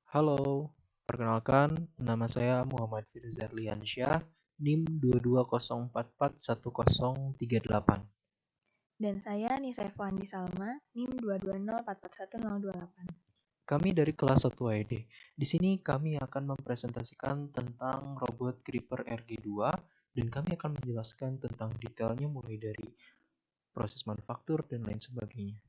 Halo, perkenalkan nama saya Muhammad Firza Liansyah, NIM 2204411038. Dan saya Nisa Efwandi Salma, NIM 220441028. Kami dari kelas 1 AED. Di sini kami akan mempresentasikan tentang robot Gripper RG2 dan kami akan menjelaskan tentang detailnya mulai dari proses manufaktur dan lain sebagainya.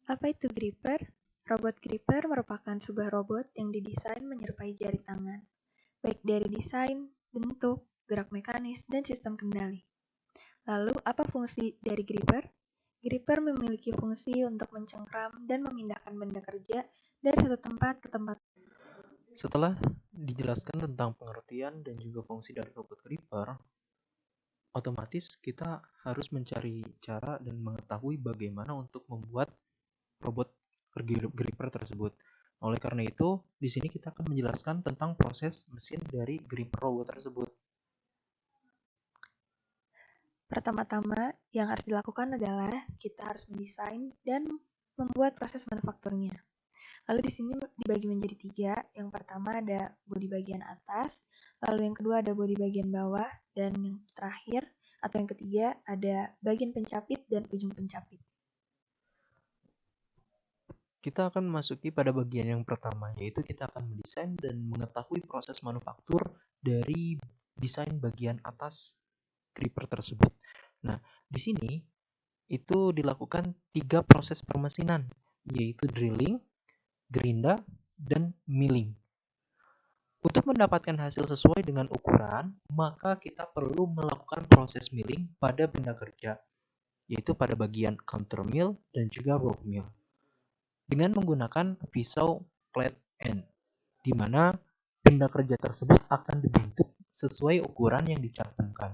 Apa itu gripper? Robot gripper merupakan sebuah robot yang didesain menyerupai jari tangan, baik dari desain, bentuk, gerak mekanis, dan sistem kendali. Lalu, apa fungsi dari gripper? Gripper memiliki fungsi untuk mencengkram dan memindahkan benda kerja dari satu tempat ke tempat. Setelah dijelaskan tentang pengertian dan juga fungsi dari robot Gripper, otomatis kita harus mencari cara dan mengetahui bagaimana untuk membuat robot gripper tersebut. Oleh karena itu, di sini kita akan menjelaskan tentang proses mesin dari gripper robot tersebut. Pertama-tama, yang harus dilakukan adalah kita harus mendesain dan membuat proses manufakturnya. Lalu di sini dibagi menjadi 3. Yang pertama ada bodi bagian atas, lalu yang kedua ada bodi bagian bawah, dan yang terakhir atau yang ketiga ada bagian pencapit dan ujung pencapit. Kita akan memasuki pada bagian yang pertama, yaitu kita akan mendesain dan mengetahui proses manufaktur dari desain bagian atas gripper tersebut. Nah, di sini itu dilakukan 3 proses permesinan, yaitu drilling, gerinda, dan milling. Untuk mendapatkan hasil sesuai dengan ukuran, maka kita perlu melakukan proses milling pada benda kerja, yaitu pada bagian counter mill dan juga rope mill, dengan menggunakan pisau flat end, di mana benda kerja tersebut akan dibentuk sesuai ukuran yang dicantumkan.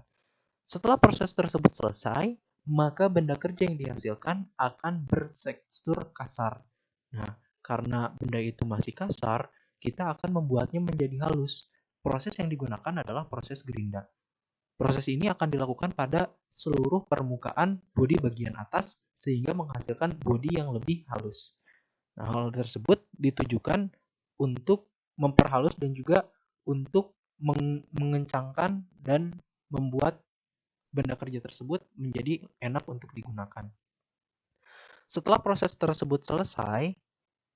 Setelah proses tersebut selesai, maka benda kerja yang dihasilkan akan bertekstur kasar. Nah, karena benda itu masih kasar, kita akan membuatnya menjadi halus. Proses yang digunakan adalah proses gerinda. Proses ini akan dilakukan pada seluruh permukaan bodi bagian atas sehingga menghasilkan bodi yang lebih halus. Nah, hal tersebut ditujukan untuk memperhalus dan juga untuk mengencangkan dan membuat benda kerja tersebut menjadi enak untuk digunakan. Setelah proses tersebut selesai,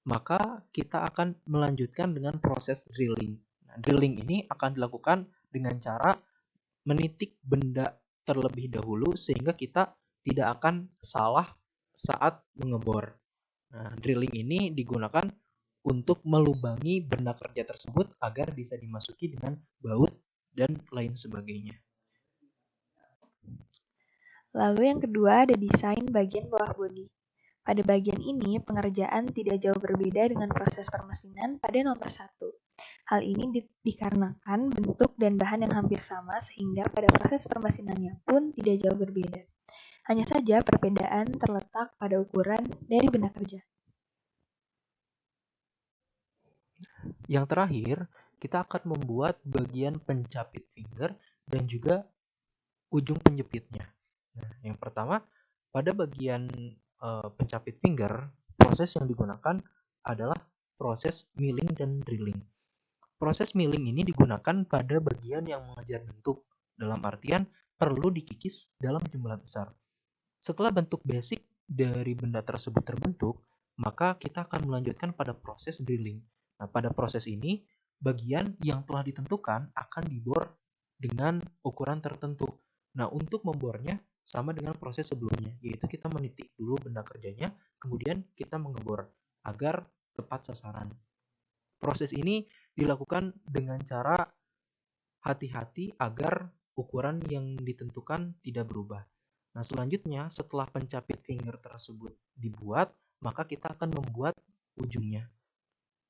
maka kita akan melanjutkan dengan proses drilling. Nah, drilling ini akan dilakukan dengan cara menitik benda terlebih dahulu sehingga kita tidak akan salah saat mengebor. Nah, drilling ini digunakan untuk melubangi benda kerja tersebut agar bisa dimasuki dengan baut dan lain sebagainya. Lalu yang kedua ada desain bagian bawah bodi. Pada bagian ini, pengerjaan tidak jauh berbeda dengan proses permesinan pada nomor 1. Hal ini dikarenakan bentuk dan bahan yang hampir sama sehingga pada proses permesinannya pun tidak jauh berbeda. Hanya saja perbedaan terletak pada ukuran dari benda kerja. Yang terakhir, kita akan membuat bagian pencapit finger dan juga ujung penjepitnya. Nah, yang pertama, pada bagian pencapit finger, proses yang digunakan adalah proses milling dan drilling. Proses milling ini digunakan pada bagian yang mengejar bentuk, dalam artian perlu dikikis dalam jumlah besar. Setelah bentuk basic dari benda tersebut terbentuk, maka kita akan melanjutkan pada proses drilling. Nah, pada proses ini, bagian yang telah ditentukan akan dibor dengan ukuran tertentu. Nah, untuk membornya sama dengan proses sebelumnya, yaitu kita menitik dulu benda kerjanya, kemudian kita mengebor agar tepat sasaran. Proses ini dilakukan dengan cara hati-hati agar ukuran yang ditentukan tidak berubah. Nah, selanjutnya setelah pencapit finger tersebut dibuat, maka kita akan membuat ujungnya.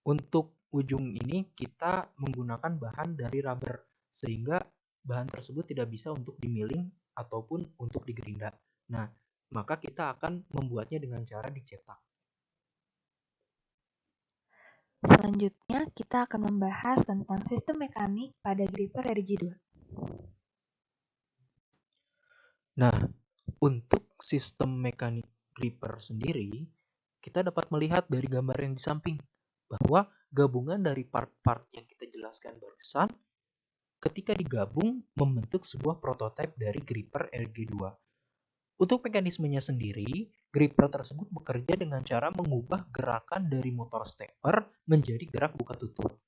Untuk ujung ini kita menggunakan bahan dari rubber sehingga bahan tersebut tidak bisa untuk dimiling ataupun untuk digerinda. Nah, maka kita akan membuatnya dengan cara dicetak. Selanjutnya, kita akan membahas tentang sistem mekanik pada gripper RG2. Nah, untuk sistem mekanik gripper sendiri, kita dapat melihat dari gambar yang di samping bahwa gabungan dari part-part yang kita jelaskan barusan ketika digabung membentuk sebuah prototipe dari gripper RG2. Untuk mekanismenya sendiri, gripper tersebut bekerja dengan cara mengubah gerakan dari motor stepper menjadi gerak buka tutup.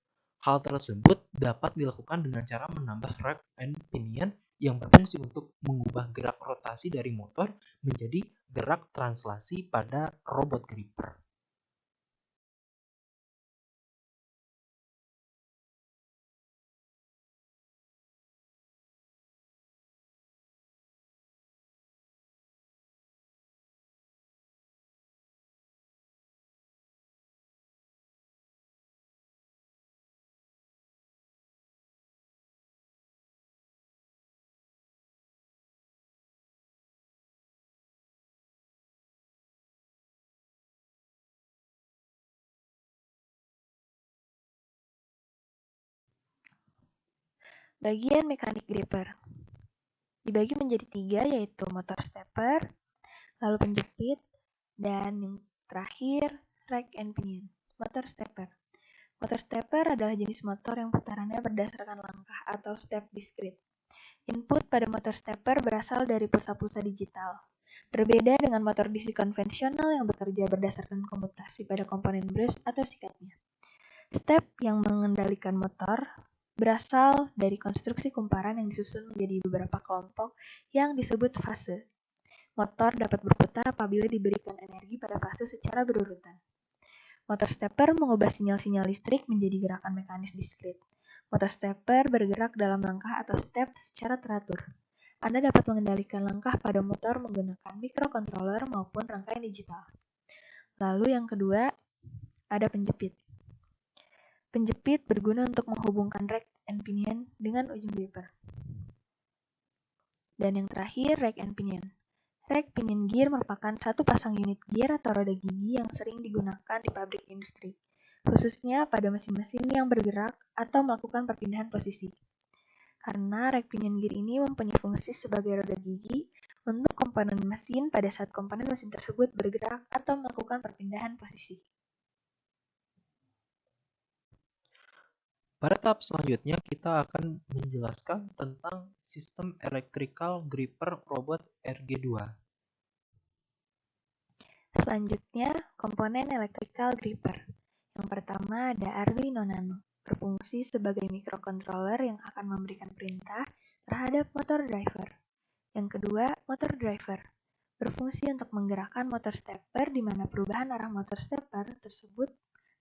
Hal tersebut dapat dilakukan dengan cara menambah rack and pinion yang berfungsi untuk mengubah gerak rotasi dari motor menjadi gerak translasi pada robot gripper. Bagian mekanik gripper dibagi menjadi 3, yaitu motor stepper, lalu penjepit, dan yang terakhir rack and pinion. Motor stepper. Motor stepper adalah jenis motor yang putarannya berdasarkan langkah atau step discrete. Input pada motor stepper berasal dari pulsa-pulsa digital. Berbeda dengan motor DC konvensional yang bekerja berdasarkan komutasi pada komponen brush atau sikatnya. Step yang mengendalikan motor berasal dari konstruksi kumparan yang disusun menjadi beberapa kelompok yang disebut fase. Motor dapat berputar apabila diberikan energi pada fase secara berurutan. Motor stepper mengubah sinyal-sinyal listrik menjadi gerakan mekanis diskrit. Motor stepper bergerak dalam langkah atau step secara teratur. Anda dapat mengendalikan langkah pada motor menggunakan microcontroller maupun rangkaian digital. Lalu yang kedua, ada penjepit. Penjepit berguna untuk menghubungkan rack and pinion dengan ujung gripper. Dan yang terakhir, rack and pinion. Rack pinion gear merupakan satu pasang unit gear atau roda gigi yang sering digunakan di pabrik industri, khususnya pada mesin-mesin yang bergerak atau melakukan perpindahan posisi. Karena rack pinion gear ini mempunyai fungsi sebagai roda gigi untuk komponen mesin pada saat komponen mesin tersebut bergerak atau melakukan perpindahan posisi. Pada tahap selanjutnya kita akan menjelaskan tentang sistem electrical gripper robot RG2. Selanjutnya, komponen electrical gripper. Yang pertama ada Arduino Nano, berfungsi sebagai microcontroller yang akan memberikan perintah terhadap motor driver. Yang kedua, motor driver, berfungsi untuk menggerakkan motor stepper di mana perubahan arah motor stepper tersebut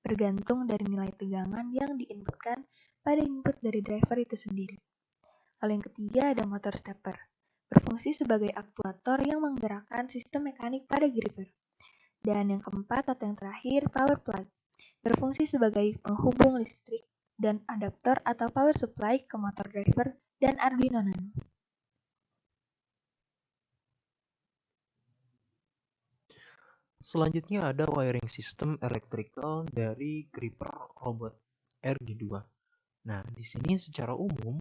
bergantung dari nilai tegangan yang diinputkan pada input dari driver itu sendiri. Lalu yang ketiga ada motor stepper, berfungsi sebagai aktuator yang menggerakkan sistem mekanik pada gripper. Dan yang keempat atau yang terakhir, power plug, berfungsi sebagai penghubung listrik dan adaptor atau power supply ke motor driver dan Arduino Nano. Selanjutnya ada wiring system electrical dari gripper robot RG2. Nah, di sini secara umum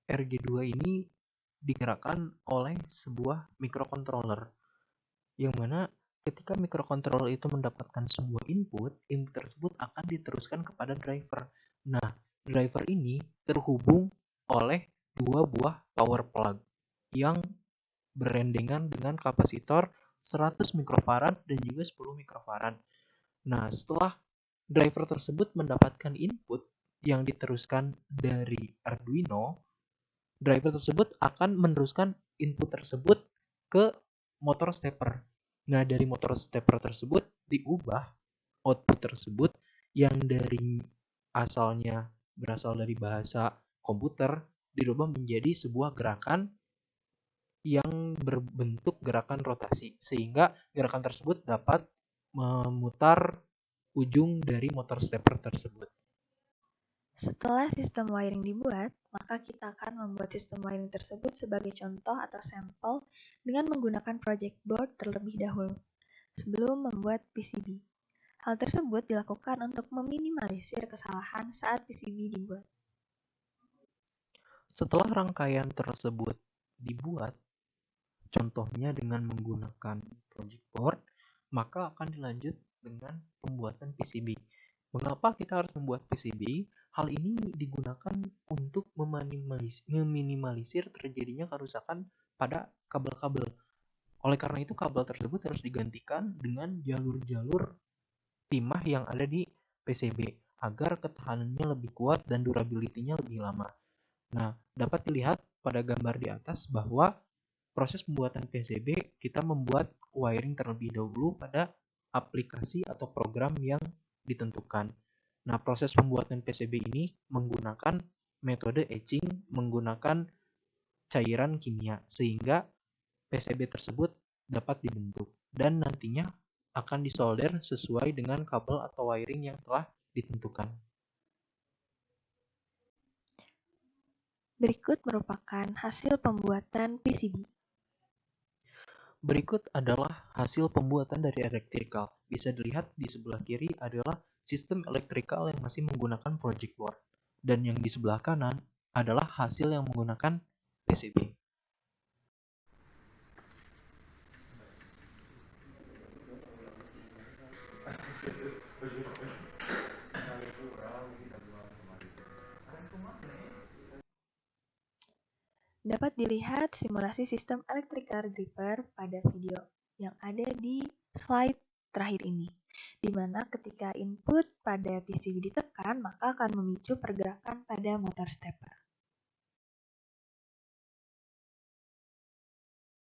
RG2 ini digerakkan oleh sebuah microcontroller yang mana ketika microcontroller itu mendapatkan sebuah input tersebut akan diteruskan kepada driver. Nah, driver ini terhubung oleh dua buah power plug yang berendengan dengan kapasitor 100 mikrofarad dan juga 10 mikrofarad. Nah, setelah driver tersebut mendapatkan input yang diteruskan dari Arduino, driver tersebut akan meneruskan input tersebut ke motor stepper. Nah, dari motor stepper tersebut diubah output tersebut yang dari asalnya berasal dari bahasa komputer dirubah menjadi sebuah gerakan yang berbentuk gerakan rotasi, sehingga gerakan tersebut dapat memutar ujung dari motor stepper tersebut. Setelah sistem wiring dibuat, maka kita akan membuat sistem wiring tersebut sebagai contoh atau sampel dengan menggunakan project board terlebih dahulu, sebelum membuat PCB. Hal tersebut dilakukan untuk meminimalisir kesalahan saat PCB dibuat. Setelah rangkaian tersebut dibuat, contohnya dengan menggunakan project board, maka akan dilanjut dengan pembuatan PCB. Mengapa kita harus membuat PCB? Hal ini digunakan untuk meminimalisir terjadinya kerusakan pada kabel-kabel. Oleh karena itu, kabel tersebut harus digantikan dengan jalur-jalur timah yang ada di PCB agar ketahanannya lebih kuat dan durability-nya lebih lama. Nah, dapat dilihat pada gambar di atas bahwa proses pembuatan PCB kita membuat wiring terlebih dahulu pada aplikasi atau program yang ditentukan. Nah, proses pembuatan PCB ini menggunakan metode etching menggunakan cairan kimia sehingga PCB tersebut dapat dibentuk dan nantinya akan disolder sesuai dengan kabel atau wiring yang telah ditentukan. Berikut merupakan hasil pembuatan PCB. Berikut adalah hasil pembuatan dari elektrikal. Bisa dilihat di sebelah kiri adalah sistem elektrikal yang masih menggunakan project board. Dan yang di sebelah kanan adalah hasil yang menggunakan PCB. Dapat dilihat simulasi sistem electrical gripper pada video yang ada di slide terakhir ini, di mana ketika input pada PCB ditekan, maka akan memicu pergerakan pada motor stepper.